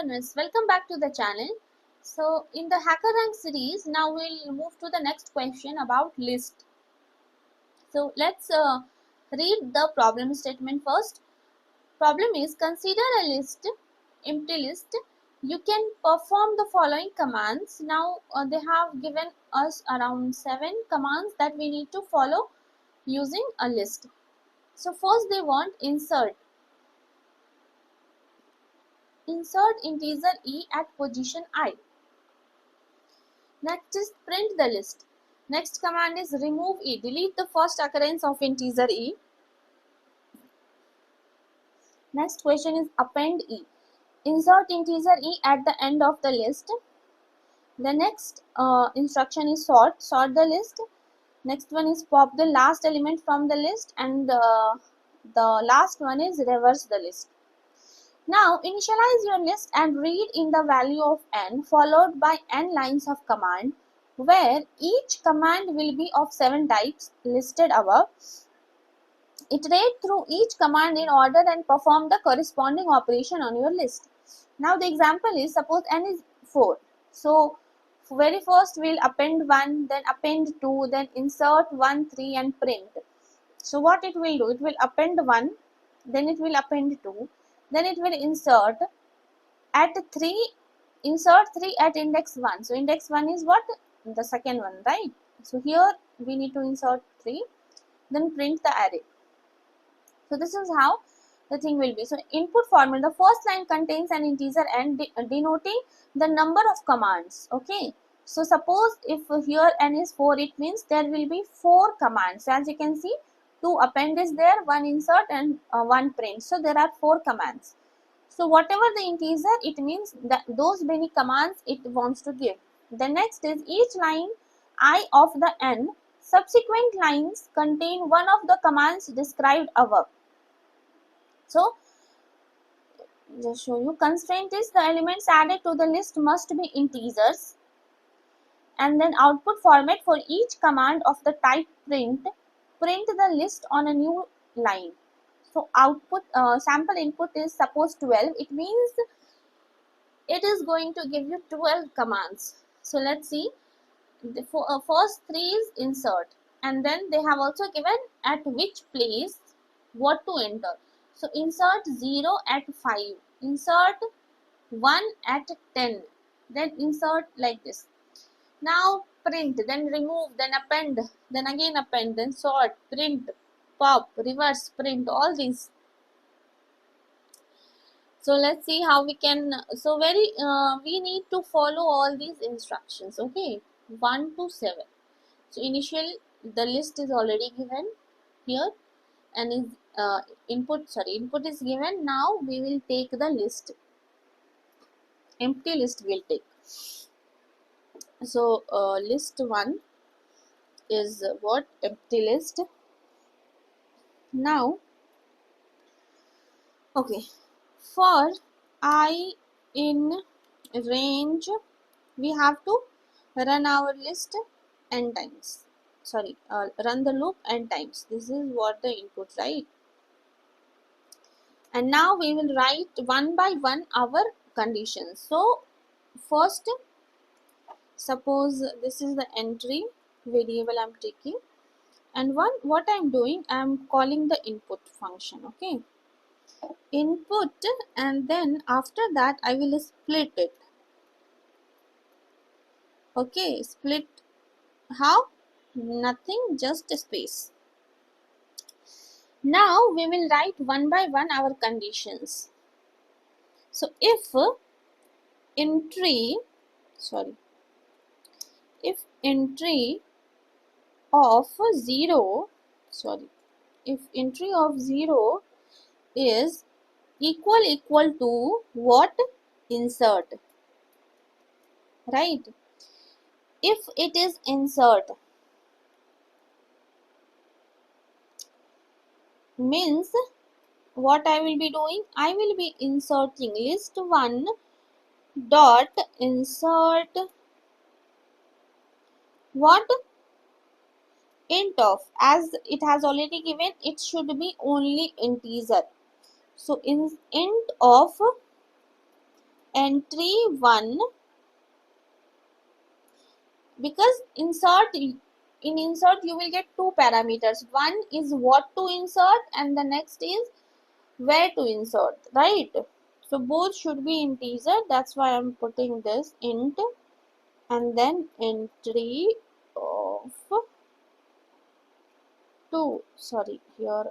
learners, welcome back to the channel. So in the HackerRank series, now we'll move to the next question about list. So let's read the problem statement first. Problem is, consider a list, empty list. You can perform the following commands. Now they have given us around 7 commands that we need to follow using a list. So first they want insert integer e at position I. Next is print the list. Next command is remove e, delete the first occurrence of integer e. Next question is append e, insert integer e at the end of the list. The next instruction is sort the list. Next one is pop the last element from the list, and the last one is reverse the list. Now initialize your list and read in the value of n followed by n lines of command, where each command will be of 7 types listed above. Iterate through each command in order and perform the corresponding operation on your list. Now the example is, suppose n is 4. So very first we'll append 1, then append 2, then insert 1, 3 and print. So what it will do, it will append 1, then it will append 2, then it will insert at 3, insert 3 at index 1. So index 1 is what? The second one, right? So here we need to insert 3, then print the array. So this is how the thing will be. So input format, the first line contains an integer n denoting the number of commands. Okay. So suppose if here n is 4, it means there will be 4 commands. So as you can see, 2 append is there, 1 insert and 1 print. So there are 4 commands. So whatever the integer, it means that those many commands it wants to give. The next is each line I of the n subsequent lines contain one of the commands described above. So just show you, constraint is the elements added to the list must be integers, and then output format for each command of the type print the list on a new line. So output sample input is suppose 12, it means it is going to give you 12 commands. So let's see, the first 3 is insert, and then they have also given at which place what to enter. So insert 0 at 5, insert 1 at 10, then insert like this. Now print, then remove, then append, then again append, then sort, print, pop, reverse, print, all these. So let's see how we can, so we need to follow all these instructions, okay, 1 to 7. So initial, the list is already given here, and is input is given. Now we will take the list, empty list we'll take. So list 1 is what? Empty list. Now okay, for I in range we have to run our list n times, run the loop n times. This is what the input, right? And now we will write one by one our conditions. So first, suppose this is the entry variable I'm taking, and what I'm doing, I'm calling the input function, okay, input, and then after that I will split it. Okay, split how? Nothing, just a space. Now we will write one by one our conditions. So if entry of 0, if entry of 0 is equal to what? Insert, right? If it is insert, means what I will be doing, I will be inserting list 1 dot insert what? Int of, as it has already given, it should be only integer. So in int of entry 1, because in insert you will get two parameters. One is what to insert and the next is where to insert, right? So both should be integer, that's why I'm putting this int and then entry of 2, sorry, here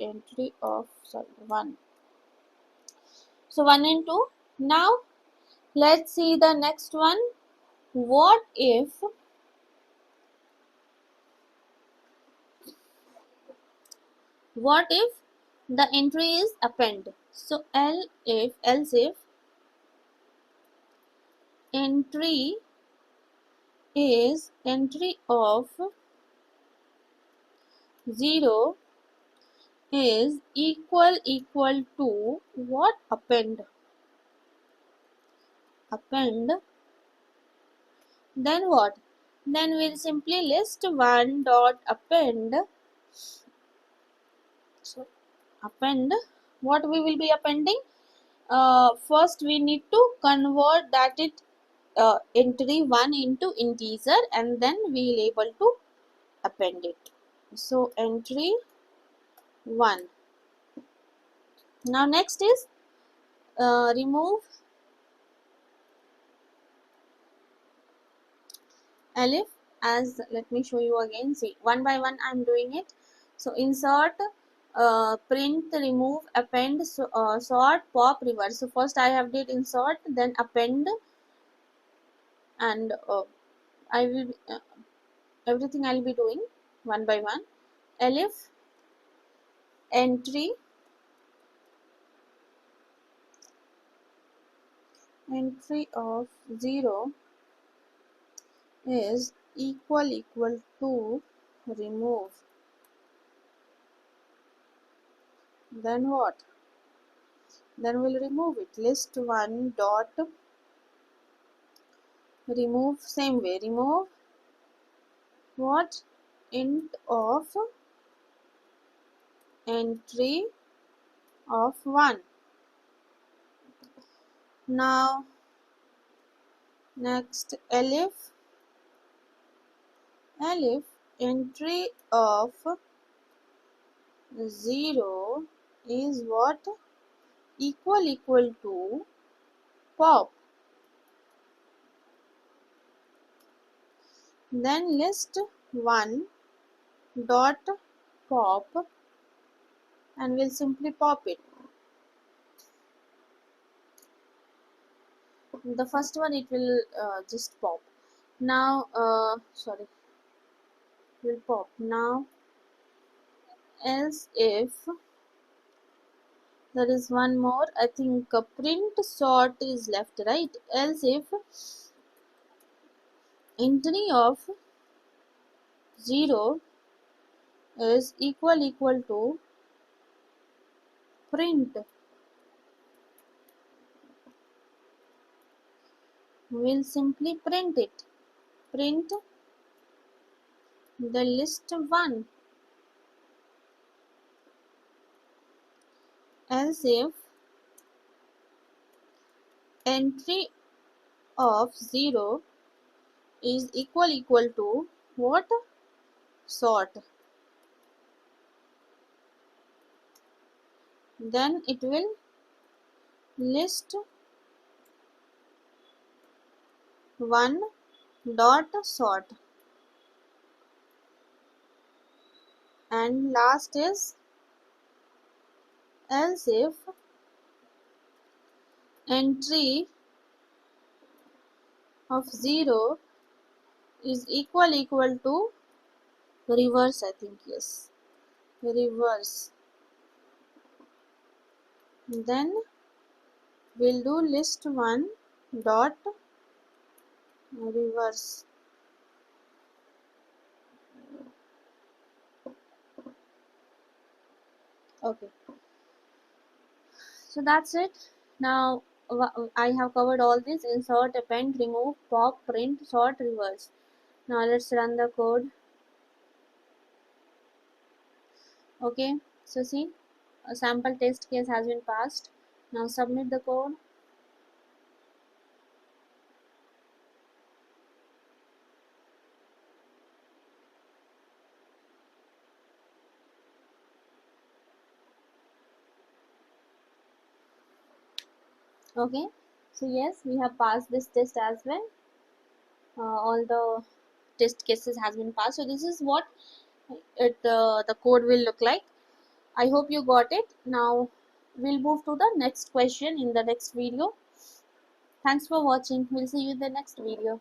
entry of 1. So 1 and 2. Now let's see the next one. What if the entry is append? So else if entry is entry of 0 is equal to what? Append. Then what? Then we'll simply list 1 dot append. So append, what we will be appending? First we need to convert that entry 1 into integer and then we will able to append it. So entry 1. Now next is remove elif. As let me show you again, see, one by one I'm doing it. So insert, print, remove, append, sort, pop, reverse. So first I have did insert, then append, and I will everything I'll be doing one by one. Elif entry of 0 is equal to remove. Then what? Then we'll remove it. List 1 dot remove, same way, remove what? Int of entry of 1. Now next elif entry of 0 is what? Equal to pop. Then list 1 dot pop and we'll simply pop it. The first one it will just pop. Now sorry, will pop. Now else if there is one more, I think print sort is left, right? Else if entry of 0 is equal to print, we'll simply print it. Print the list 1. Else if entry of 0 is equal to what? Sort. Then it will list 1 dot sort. And last is else if entry of 0 is equal to reverse, I think, yes, reverse. Then we'll do list 1 dot reverse. Okay, so that's it. Now I have covered all this: insert, append, remove, pop, print, sort, reverse. Now let's run the code. Okay, so see, a sample test case has been passed. Now submit the code. Okay, so yes, we have passed this test as well. All the test cases has been passed. So this is what the code will look like. I hope you got it. Now we'll move to the next question in the next video. Thanks for watching. We'll see you in the next video.